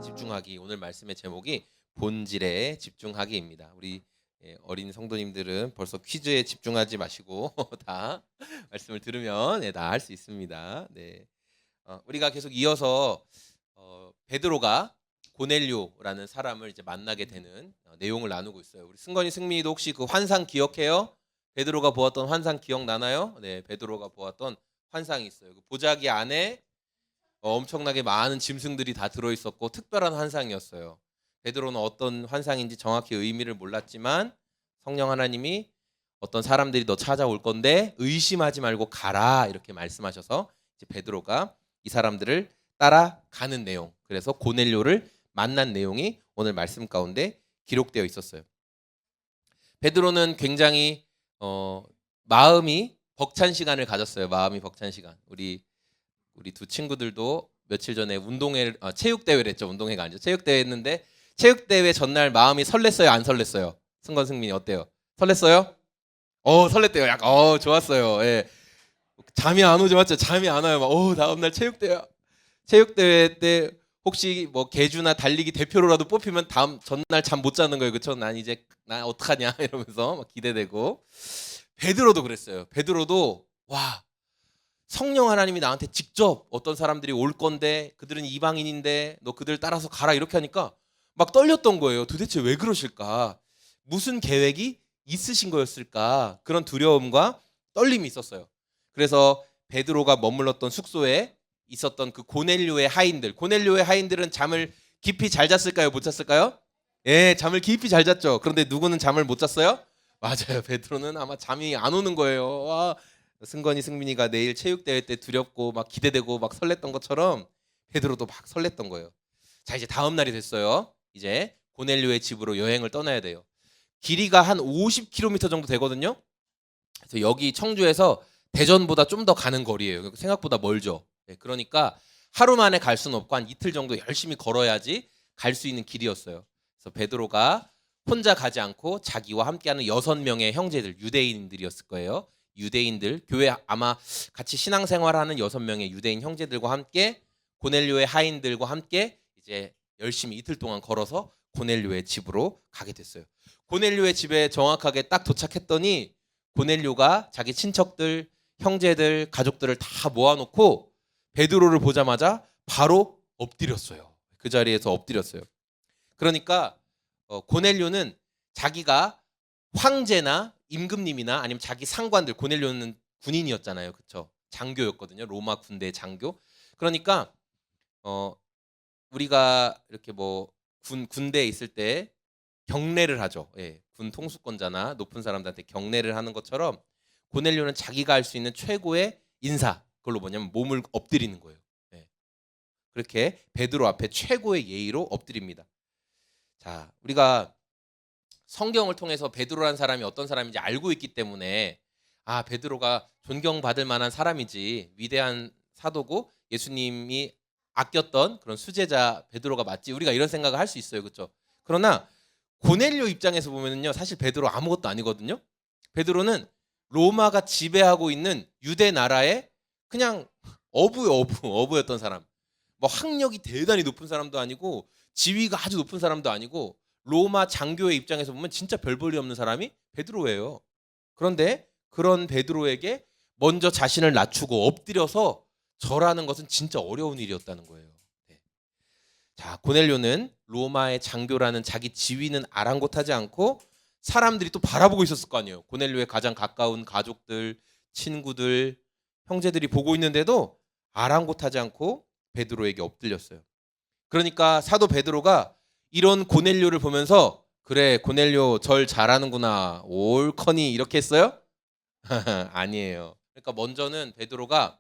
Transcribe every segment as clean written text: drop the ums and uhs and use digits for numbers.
집중하기. 오늘 말씀의 제목이 본질에 집중하기입니다. 우리 어린 성도님들은 벌써 퀴즈에 집중하지 마시고 다 말씀을 들으면 다 할 수 있습니다. 네, 우리가 계속 이어서 베드로가 고넬료라는 사람을 이제 만나게 되는 내용을 나누고 있어요. 우리 승건이 승민이도 혹시 그 환상 기억해요? 베드로가 보았던 환상 기억나나요? 네, 베드로가 보았던 환상이 있어요. 그 보자기 안에 엄청나게 많은 짐승들이 다 들어있었고 특별한 환상이었어요. 베드로는 어떤 환상인지 정확히 의미를 몰랐지만 성령 하나님이 어떤 사람들이 너 찾아올 건데 의심하지 말고 가라 이렇게 말씀하셔서 이제 베드로가 이 사람들을 따라가는 내용, 그래서 고넬료를 만난 내용이 오늘 말씀 가운데 기록되어 있었어요. 베드로는 굉장히 마음이 벅찬 시간을 가졌어요. 마음이 벅찬 시간. 우리 두 친구들도 며칠 전에 체육대회를 했죠. 운동회가 아니죠. 체육대회 했는데 체육대회 전날 마음이 설렜어요? 안 설렜어요? 승건 승민이 어때요? 설렜어요? 설렜대요. 약간 좋았어요. 예. 잠이 안 오죠. 맞죠? 잠이 안 와요. 다음날 체육대회 때 혹시 뭐 계주나 달리기 대표로라도 뽑히면 다음 전날 잠 못 자는 거예요. 그쵸? 난 어떡하냐 이러면서 막 기대되고. 베드로도 그랬어요. 베드로도 성령 하나님이 나한테 직접 어떤 사람들이 올 건데 그들은 이방인인데 너 그들 따라서 가라 이렇게 하니까 막 떨렸던 거예요. 도대체 왜 그러실까? 무슨 계획이 있으신 거였을까? 그런 두려움과 떨림이 있었어요. 그래서 베드로가 머물렀던 숙소에 있었던 그 고넬료의 하인들은 잠을 깊이 잘 잤을까요? 못 잤을까요? 예, 잠을 깊이 잘 잤죠. 그런데 누구는 잠을 못 잤어요? 맞아요. 베드로는 아마 잠이 안 오는 거예요. 승건이 승민이가 내일 체육대회 때 두렵고 막 기대되고 막 설렜던 것처럼 베드로도 막 설렜던 거예요. 자, 이제 다음 날이 됐어요. 이제 고넬료의 집으로 여행을 떠나야 돼요. 길이가 한 50km 정도 되거든요. 그래서 여기 청주에서 대전보다 좀 더 가는 거리예요. 생각보다 멀죠. 네, 그러니까 하루 만에 갈 수는 없고 한 이틀 정도 열심히 걸어야지 갈 수 있는 길이었어요. 그래서 베드로가 혼자 가지 않고 자기와 함께하는 6명의 형제들, 유대인들이었을 거예요. 유대인들, 교회 아마 같이 신앙생활하는 6명의 유대인 형제들과 함께 고넬료의 하인들과 함께 이제 열심히 이틀 동안 걸어서 고넬료의 집으로 가게 됐어요. 고넬료의 집에 정확하게 딱 도착했더니 고넬료가 자기 친척들, 형제들, 가족들을 다 모아놓고 베드로를 보자마자 바로 엎드렸어요. 그 자리에서 엎드렸어요. 그러니까 고넬료는 자기가 황제나 임금님이나 아니면 자기 상관들, 고넬료는 군인이었잖아요. 그렇죠? 장교였거든요. 로마 군대 장교. 그러니까 우리가 이렇게 뭐 군대에 있을 때 경례를 하죠. 예, 군 통수권자나 높은 사람들한테 경례를 하는 것처럼 고넬료는 자기가 할 수 있는 최고의 인사, 그걸로 뭐냐면 몸을 엎드리는 거예요. 예, 그렇게 베드로 앞에 최고의 예의로 엎드립니다. 자, 우리가 성경을 통해서 베드로라는 사람이 어떤 사람인지 알고 있기 때문에 베드로가 존경받을 만한 사람이지, 위대한 사도고 예수님이 아꼈던 그런 수제자 베드로가 맞지, 우리가 이런 생각을 할 수 있어요. 그렇죠? 그러나 고넬료 입장에서 보면요, 사실 베드로 아무것도 아니거든요. 베드로는 로마가 지배하고 있는 유대 나라의 그냥 어부였던 사람. 뭐 학력이 대단히 높은 사람도 아니고 지위가 아주 높은 사람도 아니고 로마 장교의 입장에서 보면 진짜 별 볼일 없는 사람이 베드로예요. 그런데 그런 베드로에게 먼저 자신을 낮추고 엎드려서 절하는 것은 진짜 어려운 일이었다는 거예요. 네. 자, 고넬료는 로마의 장교라는 자기 지위는 아랑곳하지 않고 사람들이 또 바라보고 있었을 거 아니에요. 고넬료의 가장 가까운 가족들, 친구들, 형제들이 보고 있는데도 아랑곳하지 않고 베드로에게 엎드렸어요. 그러니까 사도 베드로가 이런 고넬료를 보면서 그래, 고넬료 절 잘하는구나, 옳거니 이렇게 했어요? 아니에요. 그러니까 먼저는 베드로가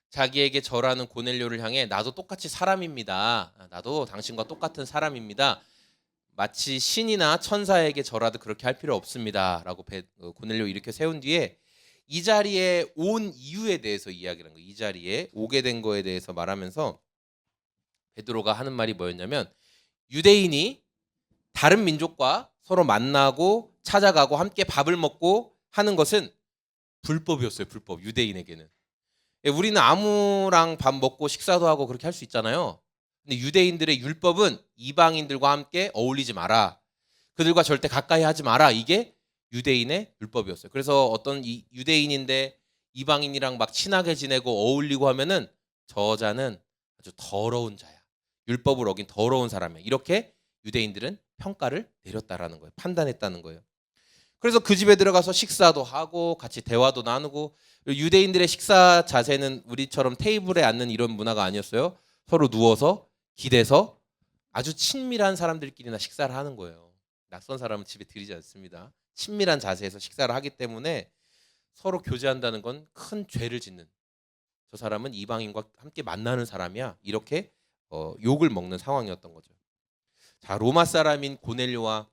자기에게 절하는 고넬료를 향해 나도 똑같이 사람입니다. 나도 당신과 똑같은 사람입니다. 마치 신이나 천사에게 절하듯 그렇게 할 필요 없습니다. 라고 고넬료 이렇게 세운 뒤에 이 자리에 온 이유에 대해서 이야기를 한 거예요. 이 자리에 오게 된 거에 대해서 말하면서 베드로가 하는 말이 뭐였냐면, 유대인이 다른 민족과 서로 만나고 찾아가고 함께 밥을 먹고 하는 것은 불법이었어요. 불법. 유대인에게는. 우리는 아무랑 밥 먹고 식사도 하고 그렇게 할 수 있잖아요. 근데 유대인들의 율법은 이방인들과 함께 어울리지 마라. 그들과 절대 가까이 하지 마라. 이게 유대인의 율법이었어요. 그래서 어떤 유대인인데 이방인이랑 막 친하게 지내고 어울리고 하면은 저자는 아주 더러운 자야. 율법을 어긴 더러운 사람이야. 이렇게 유대인들은 평가를 내렸다라는 거예요. 판단했다는 거예요. 그래서 그 집에 들어가서 식사도 하고 같이 대화도 나누고, 유대인들의 식사 자세는 우리처럼 테이블에 앉는 이런 문화가 아니었어요. 서로 누워서 기대서 아주 친밀한 사람들끼리나 식사를 하는 거예요. 낯선 사람은 집에 들이지 않습니다. 친밀한 자세에서 식사를 하기 때문에 서로 교제한다는 건 큰 죄를 짓는, 저 사람은 이방인과 함께 만나는 사람이야, 이렇게 욕을 먹는 상황이었던 거죠. 자, 로마 사람인 고넬료와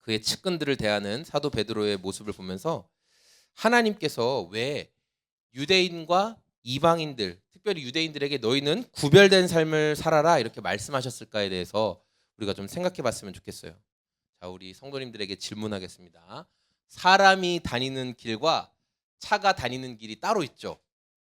그의 측근들을 대하는 사도 베드로의 모습을 보면서 하나님께서 왜 유대인과 이방인들, 특별히 유대인들에게 너희는 구별된 삶을 살아라 이렇게 말씀하셨을까에 대해서 우리가 좀 생각해 봤으면 좋겠어요. 자, 우리 성도님들에게 질문하겠습니다. 사람이 다니는 길과 차가 다니는 길이 따로 있죠?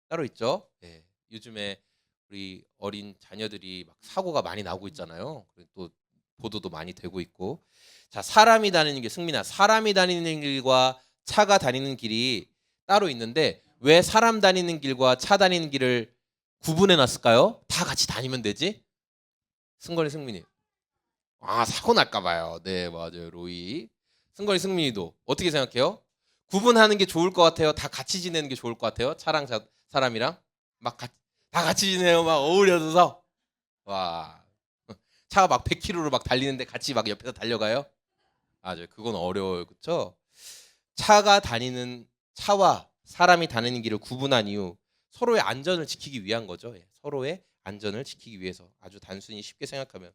따로 있죠? 네. 요즘에 우리 어린 자녀들이 막 사고가 많이 나고 있잖아요. 또 보도도 많이 되고 있고. 자, 사람이 다니는 길, 승민아, 사람이 다니는 길과 차가 다니는 길이 따로 있는데 왜 사람 다니는 길과 차 다니는 길을 구분해 놨을까요? 다 같이 다니면 되지? 승건이, 승민이. 아, 사고 날까 봐요. 네, 맞아요. 로이. 승건이, 승민이도 어떻게 생각해요? 구분하는 게 좋을 것 같아요? 다 같이 지내는 게 좋을 것 같아요? 차랑 사람이랑 다 같이 지내요. 막 어울려서. 와. 차가 막 100km로 막 달리는데 같이 막 옆에서 달려가요? 맞아요. 그건 어려워요. 그렇죠? 차와 사람이 다니는 길을 구분한 이유, 서로의 안전을 지키기 위한 거죠. 예, 서로의 안전을 지키기 위해서. 아주 단순히 쉽게 생각하면.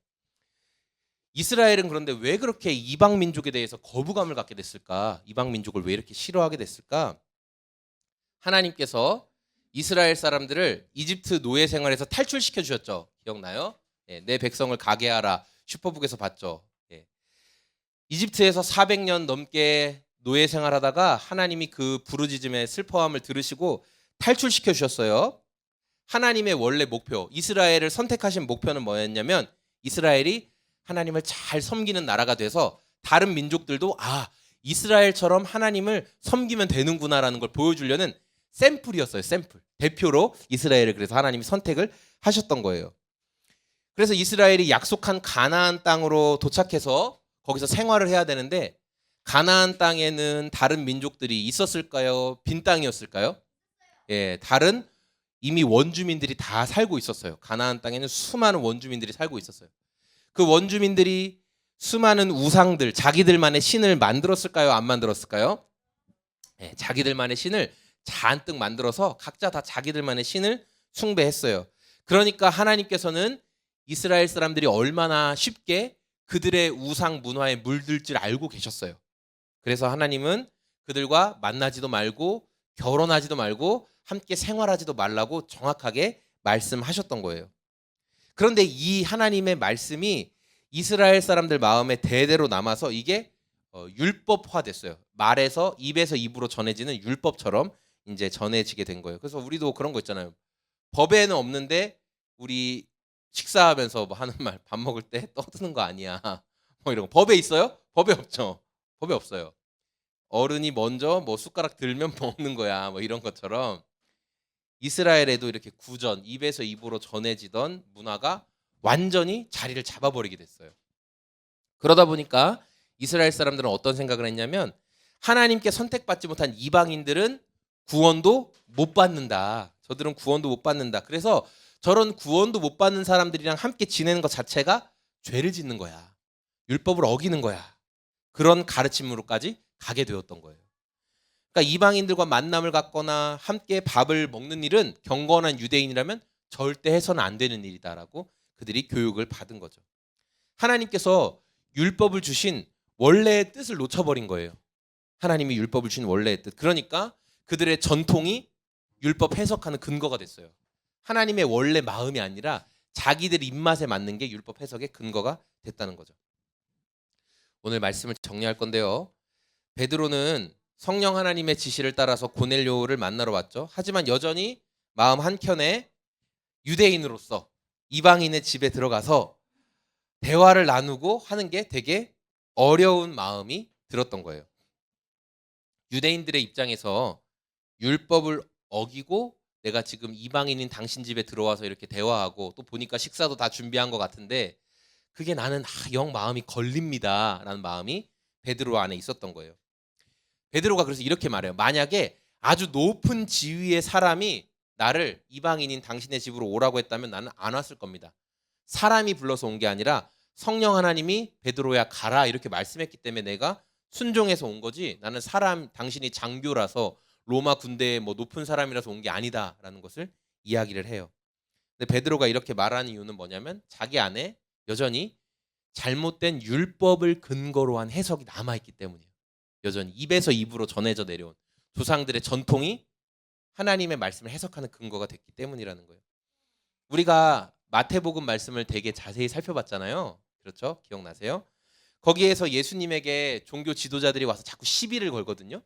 이스라엘은 그런데 왜 그렇게 이방 민족에 대해서 거부감을 갖게 됐을까? 이방 민족을 왜 이렇게 싫어하게 됐을까? 하나님께서 이스라엘 사람들을 이집트 노예 생활에서 탈출시켜 주셨죠. 기억나요? 예, 내 백성을 가게 하라. 슈퍼북에서 봤죠. 예. 이집트에서 400년 넘게 노예 생활하다가 하나님이 그 부르짖음의 슬퍼함을 들으시고 탈출시켜 주셨어요. 하나님의 원래 목표, 이스라엘을 선택하신 목표는 뭐였냐면 이스라엘이 하나님을 잘 섬기는 나라가 돼서 다른 민족들도 이스라엘처럼 하나님을 섬기면 되는구나라는 걸 보여주려는 샘플이었어요. 샘플. 대표로 이스라엘을 그래서 하나님이 선택을 하셨던 거예요. 그래서 이스라엘이 약속한 가나안 땅으로 도착해서 거기서 생활을 해야 되는데 가나안 땅에는 다른 민족들이 있었을까요? 빈 땅이었을까요? 예, 다른 이미 원주민들이 다 살고 있었어요. 가나안 땅에는 수많은 원주민들이 살고 있었어요. 그 원주민들이 수많은 우상들, 자기들만의 신을 만들었을까요? 안 만들었을까요? 예, 자기들만의 신을 잔뜩 만들어서 각자 다 자기들만의 신을 숭배했어요. 그러니까 하나님께서는 이스라엘 사람들이 얼마나 쉽게 그들의 우상 문화에 물들 줄 알고 계셨어요. 그래서 하나님은 그들과 만나지도 말고 결혼하지도 말고 함께 생활하지도 말라고 정확하게 말씀하셨던 거예요. 그런데 이 하나님의 말씀이 이스라엘 사람들 마음에 대대로 남아서 이게 율법화됐어요. 말에서 입에서 입으로 전해지는 율법처럼 이제 전해지게 된 거예요. 그래서 우리도 그런 거 있잖아요. 법에는 없는데 우리 식사하면서 뭐 하는 말, 밥 먹을 때 떠드는 거 아니야. 뭐 이런 거. 법에 있어요? 법에 없죠. 법에 없어요. 어른이 먼저 뭐 숟가락 들면 먹는 거야. 뭐 이런 것처럼 이스라엘에도 이렇게 구전, 입에서 입으로 전해지던 문화가 완전히 자리를 잡아버리게 됐어요. 그러다 보니까 이스라엘 사람들은 어떤 생각을 했냐면 하나님께 선택받지 못한 이방인들은 구원도 못 받는다. 저들은 구원도 못 받는다. 그래서 저런 구원도 못 받는 사람들이랑 함께 지내는 것 자체가 죄를 짓는 거야. 율법을 어기는 거야. 그런 가르침으로까지 가게 되었던 거예요. 그러니까 이방인들과 만남을 갖거나 함께 밥을 먹는 일은 경건한 유대인이라면 절대 해서는 안 되는 일이다라고 그들이 교육을 받은 거죠. 하나님께서 율법을 주신 원래의 뜻을 놓쳐버린 거예요. 하나님이 율법을 주신 원래의 뜻. 그러니까 그들의 전통이 율법 해석하는 근거가 됐어요. 하나님의 원래 마음이 아니라 자기들 입맛에 맞는 게 율법 해석의 근거가 됐다는 거죠. 오늘 말씀을 정리할 건데요. 베드로는 성령 하나님의 지시를 따라서 고넬료를 만나러 왔죠. 하지만 여전히 마음 한켠에 유대인으로서 이방인의 집에 들어가서 대화를 나누고 하는 게 되게 어려운 마음이 들었던 거예요. 유대인들의 입장에서 율법을 어기고 내가 지금 이방인인 당신 집에 들어와서 이렇게 대화하고 또 보니까 식사도 다 준비한 것 같은데 그게 나는 영 마음이 걸립니다라는 마음이 베드로 안에 있었던 거예요. 베드로가 그래서 이렇게 말해요. 만약에 아주 높은 지위의 사람이 나를 이방인인 당신의 집으로 오라고 했다면 나는 안 왔을 겁니다. 사람이 불러서 온 게 아니라 성령 하나님이 베드로야 가라 이렇게 말씀했기 때문에 내가 순종해서 온 거지, 나는 사람 당신이 장교라서 로마 군대의 뭐 높은 사람이라서 온 게 아니다라는 것을 이야기를 해요. 근데 베드로가 이렇게 말하는 이유는 뭐냐면 자기 안에 여전히 잘못된 율법을 근거로 한 해석이 남아있기 때문이에요. 여전히 입에서 입으로 전해져 내려온 조상들의 전통이 하나님의 말씀을 해석하는 근거가 됐기 때문이라는 거예요. 우리가 마태복음 말씀을 되게 자세히 살펴봤잖아요. 그렇죠? 기억나세요? 거기에서 예수님에게 종교 지도자들이 와서 자꾸 시비를 걸거든요.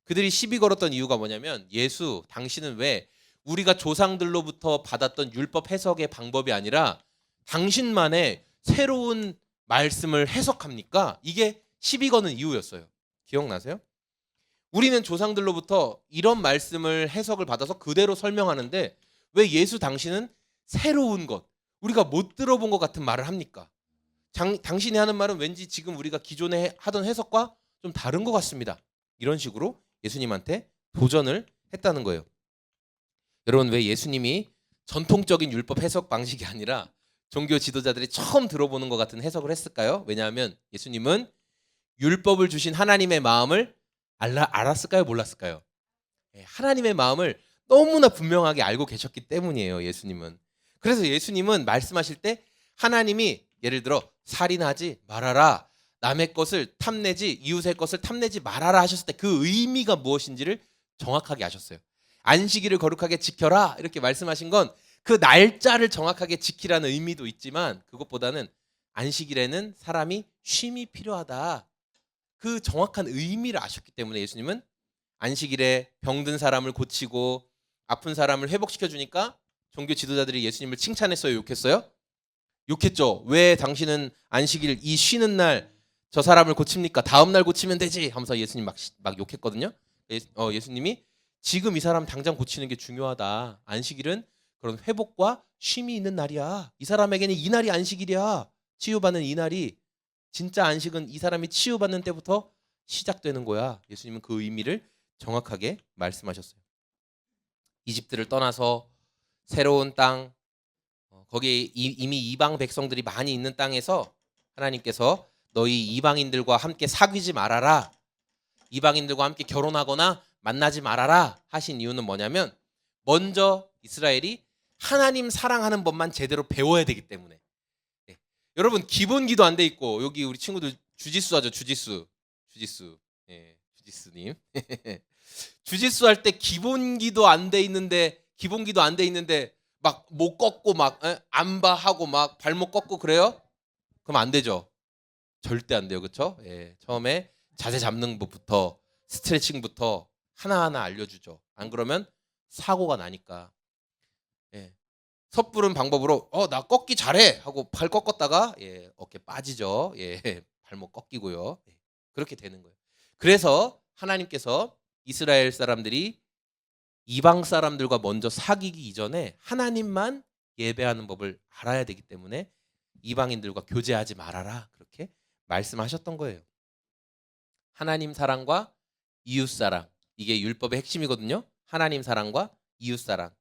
그들이 시비 걸었던 이유가 뭐냐면, 예수, 당신은 왜 우리가 조상들로부터 받았던 율법 해석의 방법이 아니라 당신만의 새로운 말씀을 해석합니까? 이게 시비 거는 이유였어요. 기억나세요? 우리는 조상들로부터 이런 말씀을 해석을 받아서 그대로 설명하는데 왜 예수 당신은 새로운 것, 우리가 못 들어본 것 같은 말을 합니까? 당신이 하는 말은 왠지 지금 우리가 기존에 하던 해석과 좀 다른 것 같습니다. 이런 식으로 예수님한테 도전을 했다는 거예요. 여러분, 왜 예수님이 전통적인 율법 해석 방식이 아니라 종교 지도자들이 처음 들어보는 것 같은 해석을 했을까요? 왜냐하면 예수님은 율법을 주신 하나님의 마음을 알았을까요? 몰랐을까요? 하나님의 마음을 너무나 분명하게 알고 계셨기 때문이에요. 예수님은. 그래서 예수님은 말씀하실 때 하나님이 예를 들어 살인하지 말아라, 남의 것을 탐내지, 이웃의 것을 탐내지 말아라 하셨을 때 그 의미가 무엇인지를 정확하게 아셨어요. 안식일을 거룩하게 지켜라 이렇게 말씀하신 건 그 날짜를 정확하게 지키라는 의미도 있지만, 그것보다는 안식일에는 사람이 쉼이 필요하다, 그 정확한 의미를 아셨기 때문에 예수님은 안식일에 병든 사람을 고치고 아픈 사람을 회복시켜 주니까 종교 지도자들이 예수님을 칭찬했어요, 욕했어요? 욕했죠. 왜 당신은 안식일 이 쉬는 날 저 사람을 고칩니까? 다음 날 고치면 되지 하면서 예수님 막 욕했거든요. 예수님이 지금 이 사람 당장 고치는 게 중요하다. 안식일은 그런 회복과 쉼이 있는 날이야. 이 사람에게는 이 날이 안식일이야. 치유받는 이 날이, 진짜 안식은 이 사람이 치유받는 때부터 시작되는 거야. 예수님은 그 의미를 정확하게 말씀하셨어요. 이집트를 떠나서 새로운 땅, 거기에 이미 이방 백성들이 많이 있는 땅에서 하나님께서 너희 이방인들과 함께 사귀지 말아라, 이방인들과 함께 결혼하거나 만나지 말아라 하신 이유는 뭐냐면, 먼저 이스라엘이 하나님 사랑하는 법만 제대로 배워야 되기 때문에. 네. 여러분, 기본기도 안 돼 있고, 여기 우리 친구들 주짓수 하죠. 주짓수. 예, 주짓수님. 주짓수 할 때 기본기도 안 돼 있는데 막 목 꺾고 막 안바하고 막 발목 꺾고 그래요? 그럼 안 되죠. 절대 안 돼요. 그렇죠? 예, 처음에 자세 잡는 법부터 스트레칭부터 하나하나 알려주죠. 안 그러면 사고가 나니까. 예. 섣부른 방법으로 나 꺾기 잘해 하고 팔 꺾었다가 어깨 빠지죠. 발목 꺾이고요. 그렇게 되는 거예요. 그래서 하나님께서 이스라엘 사람들이 이방 사람들과 먼저 사귀기 이전에 하나님만 예배하는 법을 알아야 되기 때문에 이방인들과 교제하지 말아라, 그렇게 말씀하셨던 거예요. 하나님 사랑과 이웃 사랑, 이게 율법의 핵심이거든요. 하나님 사랑과 이웃 사랑.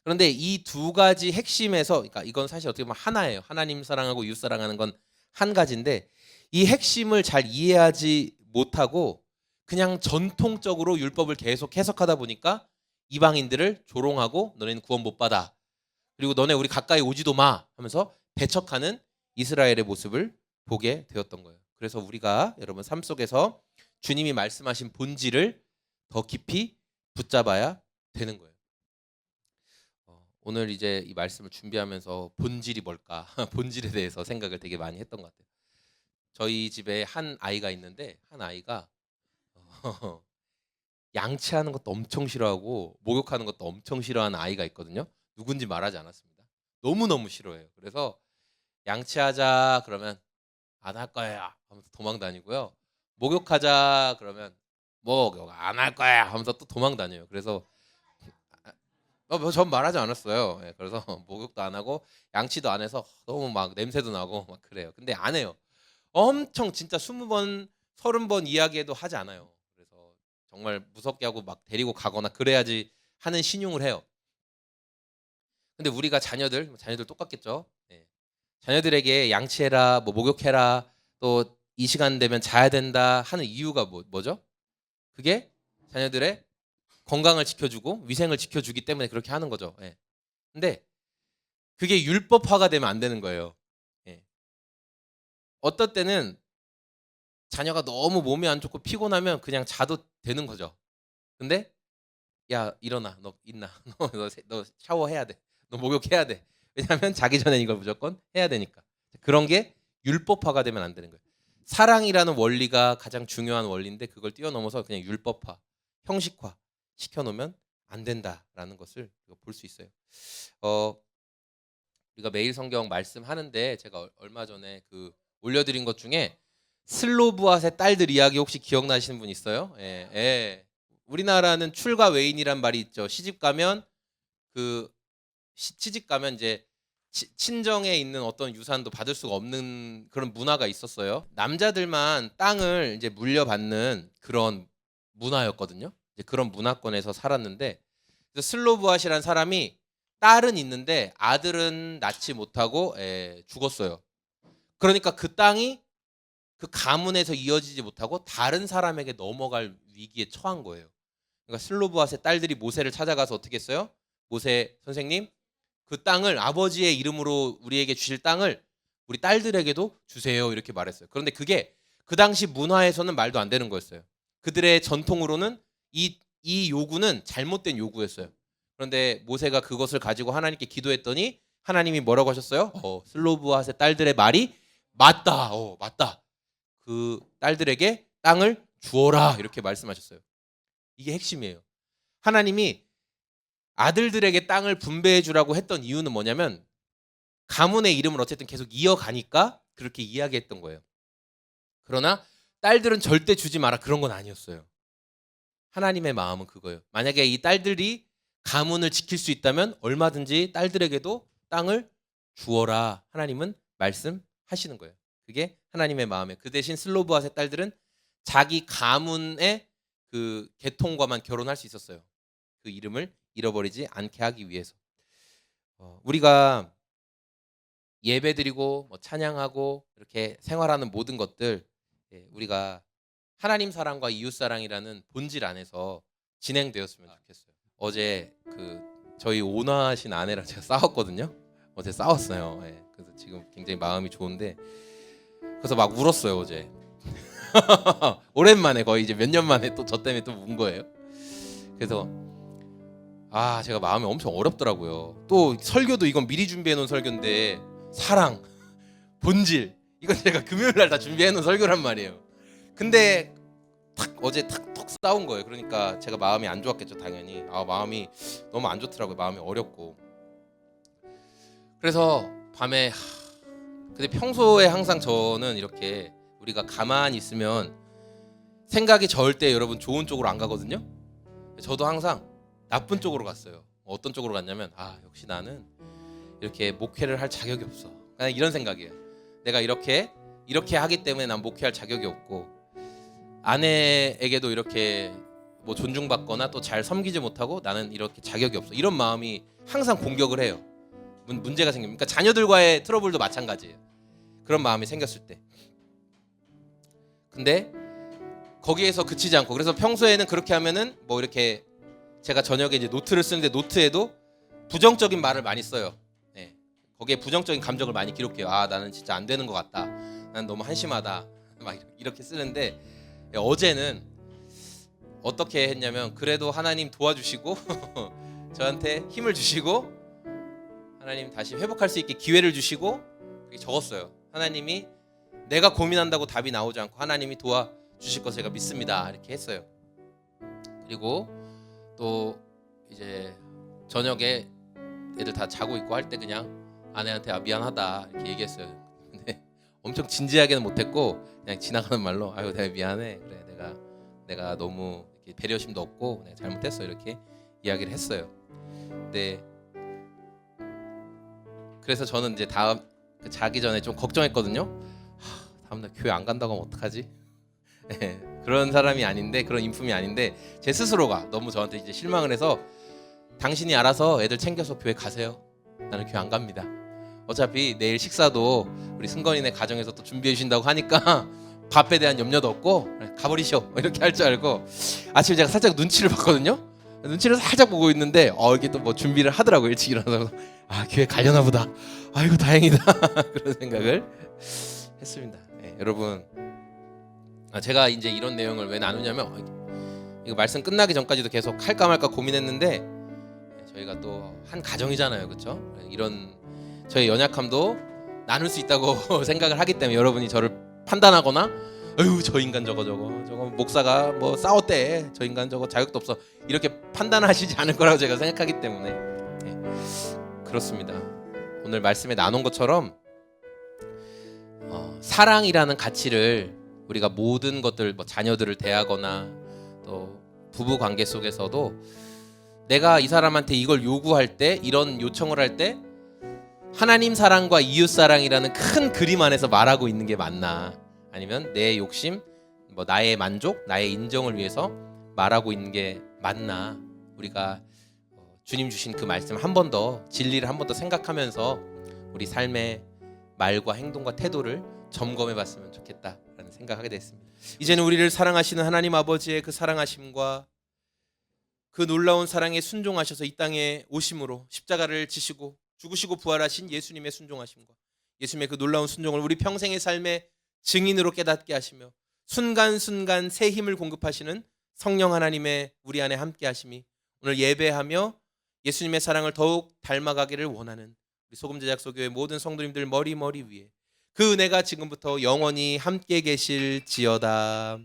그런데 이 두 가지 핵심에서, 그러니까 이건 사실 어떻게 보면 하나예요. 하나님 사랑하고 이웃 사랑하는 건 한 가지인데, 이 핵심을 잘 이해하지 못하고 그냥 전통적으로 율법을 계속 해석하다 보니까 이방인들을 조롱하고 너네는 구원 못 받아, 그리고 너네 우리 가까이 오지도 마 하면서 배척하는 이스라엘의 모습을 보게 되었던 거예요. 그래서 우리가 여러분 삶 속에서 주님이 말씀하신 본질을 더 깊이 붙잡아야 되는 거예요. 오늘 이제 이 말씀을 준비하면서 본질이 뭘까 본질에 대해서 생각을 되게 많이 했던 것 같아요. 저희 집에 한 아이가 있는데, 한 아이가 양치하는 것도 엄청 싫어하고 목욕하는 것도 엄청 싫어하는 아이가 있거든요. 누군지 말하지 않았습니다. 너무너무 싫어해요. 그래서 양치하자 그러면 안 할 거야 하면서 도망 다니고요. 목욕하자 그러면 목욕 안 할 거야 하면서 또 도망 다녀요. 그래서 전 말하지 않았어요. 예, 그래서 목욕도 안 하고 양치도 안 해서 너무 막 냄새도 나고 막 그래요. 근데 안 해요. 엄청 진짜 20번, 30번 이야기해도 하지 않아요. 그래서 정말 무섭게 하고 막 데리고 가거나 그래야지 하는 신용을 해요. 근데 우리가 자녀들 똑같겠죠. 예. 자녀들에게 양치해라, 뭐 목욕해라, 또 이 시간 되면 자야 된다 하는 이유가 뭐죠? 그게 자녀들의 건강을 지켜주고 위생을 지켜주기 때문에 그렇게 하는 거죠. 예. 근데 그게 율법화가 되면 안 되는 거예요. 예. 어떨 때는 자녀가 너무 몸이 안 좋고 피곤하면 그냥 자도 되는 거죠. 근데 야 일어나 너 있나 너 샤워해야 돼. 너 목욕해야 돼. 왜냐하면 자기 전에 이걸 무조건 해야 되니까. 그런 게 율법화가 되면 안 되는 거예요. 사랑이라는 원리가 가장 중요한 원리인데 그걸 뛰어넘어서 그냥 율법화, 형식화 시켜놓으면 안 된다라는 것을 볼 수 있어요. 우리가 매일 성경 말씀하는데 제가 얼마 전에 그 올려드린 것 중에 슬로브앗의 딸들 이야기 혹시 기억나시는 분 있어요? 예, 예. 우리나라는 출가 외인이란 말이 있죠. 시집 가면 그 시집 가면 이제 친정에 있는 어떤 유산도 받을 수가 없는 그런 문화가 있었어요. 남자들만 땅을 이제 물려받는 그런 문화였거든요. 이제 그런 문화권에서 살았는데 슬로브앗이란 사람이 딸은 있는데 아들은 낳지 못하고 죽었어요. 그러니까 그 땅이 그 가문에서 이어지지 못하고 다른 사람에게 넘어갈 위기에 처한 거예요. 그러니까 슬로브앗의 딸들이 모세를 찾아가서 어떻게 했어요? 모세 선생님, 그 땅을 아버지의 이름으로 우리에게 주실 땅을 우리 딸들에게도 주세요 이렇게 말했어요. 그런데 그게 그 당시 문화에서는 말도 안 되는 거였어요. 그들의 전통으로는 이 요구는 잘못된 요구였어요. 그런데 모세가 그것을 가지고 하나님께 기도했더니 하나님이 뭐라고 하셨어요? 슬로브앗의 딸들의 말이 맞다. 맞다. 그 딸들에게 땅을 주어라 이렇게 말씀하셨어요. 이게 핵심이에요. 하나님이 아들들에게 땅을 분배해 주라고 했던 이유는 뭐냐면 가문의 이름을 어쨌든 계속 이어가니까 그렇게 이야기했던 거예요. 그러나 딸들은 절대 주지 마라 그런 건 아니었어요. 하나님의 마음은 그거예요. 만약에 이 딸들이 가문을 지킬 수 있다면 얼마든지 딸들에게도 땅을 주어라 하나님은 말씀하시는 거예요. 그게 하나님의 마음이에요. 그 대신 슬로브앗의 딸들은 자기 가문의 그 계통과만 결혼할 수 있었어요. 그 이름을 잃어버리지 않게 하기 위해서. 우리가 예배드리고 뭐 찬양하고 이렇게 생활하는 모든 것들 우리가 하나님 사랑과 이웃 사랑이라는 본질 안에서 진행되었으면 좋겠어요. 어제 그 저희 오나신 아내랑 제가 싸웠거든요. 어제 싸웠어요. 그래서 지금 굉장히 마음이 좋은데 그래서 막 울었어요 어제. 오랜만에 거의 이제 몇 년 만에 또 저 때문에 또 운 거예요. 그래서 제가 마음이 엄청 어렵더라고요. 또 설교도 이건 미리 준비해 놓은 설교인데 사랑, 본질 이건 제가 금요일 날 다 준비해 놓은 설교란 말이에요. 근데 어제 턱 싸운 거예요. 그러니까 제가 마음이 안 좋았겠죠 당연히. 마음이 너무 안 좋더라고요. 마음이 어렵고. 그래서 밤에 근데 평소에 항상 저는 이렇게 우리가 가만히 있으면 생각이 저을 때 여러분 좋은 쪽으로 안 가거든요. 저도 항상 나쁜 쪽으로 갔어요. 어떤 쪽으로 갔냐면 역시 나는 이렇게 목회를 할 자격이 없어. 그냥 이런 생각이에요. 내가 이렇게 하기 때문에 난 목회할 자격이 없고 아내에게도 이렇게 뭐 존중받거나 또 잘 섬기지 못하고 나는 이렇게 자격이 없어. 이런 마음이 항상 공격을 해요. 문제가 생깁니다. 그러니까 자녀들과의 트러블도 마찬가지예요. 그런 마음이 생겼을 때. 근데 거기에서 그치지 않고 그래서 평소에는 그렇게 하면은 뭐 이렇게 제가 저녁에 이제 노트를 쓰는데 노트에도 부정적인 말을 많이 써요. 거기에 부정적인 감정을 많이 기록해요. 나는 진짜 안 되는 것 같다. 난 너무 한심하다. 막 이렇게 쓰는데 어제는 어떻게 했냐면 그래도 하나님 도와주시고 저한테 힘을 주시고 하나님 다시 회복할 수 있게 기회를 주시고 적었어요. 하나님이 내가 고민한다고 답이 나오지 않고 하나님이 도와주실 것을 제가 믿습니다. 이렇게 했어요. 그리고 또 이제 저녁에 애들 다 자고 있고 할 때 그냥 아내한테 미안하다 이렇게 얘기했어요. 근데 엄청 진지하게는 못했고 그냥 지나가는 말로 아유 내가 미안해. 그래 내가 너무 이렇게 배려심도 없고 내가 잘못했어 이렇게 이야기를 했어요. 근데 그래서 저는 이제 다음 자기 전에 좀 걱정했거든요. 다음날 교회 안 간다고 하면 어떡하지? 네, 그런 사람이 아닌데 그런 인품이 아닌데 제 스스로가 너무 저한테 이제 실망을 해서 당신이 알아서 애들 챙겨서 교회 가세요. 나는 교회 안 갑니다. 어차피 내일 식사도 우리 승건이네 가정에서 또 준비해 주신다고 하니까 밥에 대한 염려도 없고 가버리셔 이렇게 할 줄 알고 아침에 제가 살짝 눈치를 봤거든요. 눈치를 살짝 보고 있는데 이게 또 뭐 준비를 하더라고요. 일찍 일어나서 교회 가려나 보다. 아이고 다행이다 그런 생각을 했습니다. 네, 여러분 제가 이제 이런 내용을 왜 나누냐면 이거 말씀 끝나기 전까지도 계속 할까 말까 고민했는데 저희가 또 한 가정이잖아요, 그렇죠? 이런 저의 연약함도 나눌 수 있다고 생각을 하기 때문에 여러분이 저를 판단하거나 어휴 저 인간 저거 목사가 뭐 싸웠대 저 인간 저거 자격도 없어 이렇게 판단하시지 않을 거라고 제가 생각하기 때문에 그렇습니다. 오늘 말씀에 나눈 것처럼 사랑이라는 가치를 우리가 모든 것들 뭐 자녀들을 대하거나 또 부부 관계 속에서도 내가 이 사람한테 이걸 요구할 때 이런 요청을 할 때 하나님 사랑과 이웃 사랑이라는 큰 그림 안에서 말하고 있는 게 맞나 아니면 내 욕심 뭐 나의 만족 나의 인정을 위해서 말하고 있는 게 맞나 우리가 주님 주신 그 말씀 한 번 더 진리를 한 번 더 생각하면서 우리 삶의 말과 행동과 태도를 점검해 봤으면 좋겠다라는 생각하게 됐습니다. 이제는 우리를 사랑하시는 하나님 아버지의 그 사랑하심과 그 놀라운 사랑에 순종하셔서 이 땅에 오심으로 십자가를 지시고 죽으시고 부활하신 예수님의 순종하심과 예수님의 그 놀라운 순종을 우리 평생의 삶의 증인으로 깨닫게 하시며 순간순간 새 힘을 공급하시는 성령 하나님의 우리 안에 함께 하심이 오늘 예배하며 예수님의 사랑을 더욱 닮아가기를 원하는 우리 소금제작소교회 모든 성도님들 머리 위에 그 은혜가 지금부터 영원히 함께 계실지어다.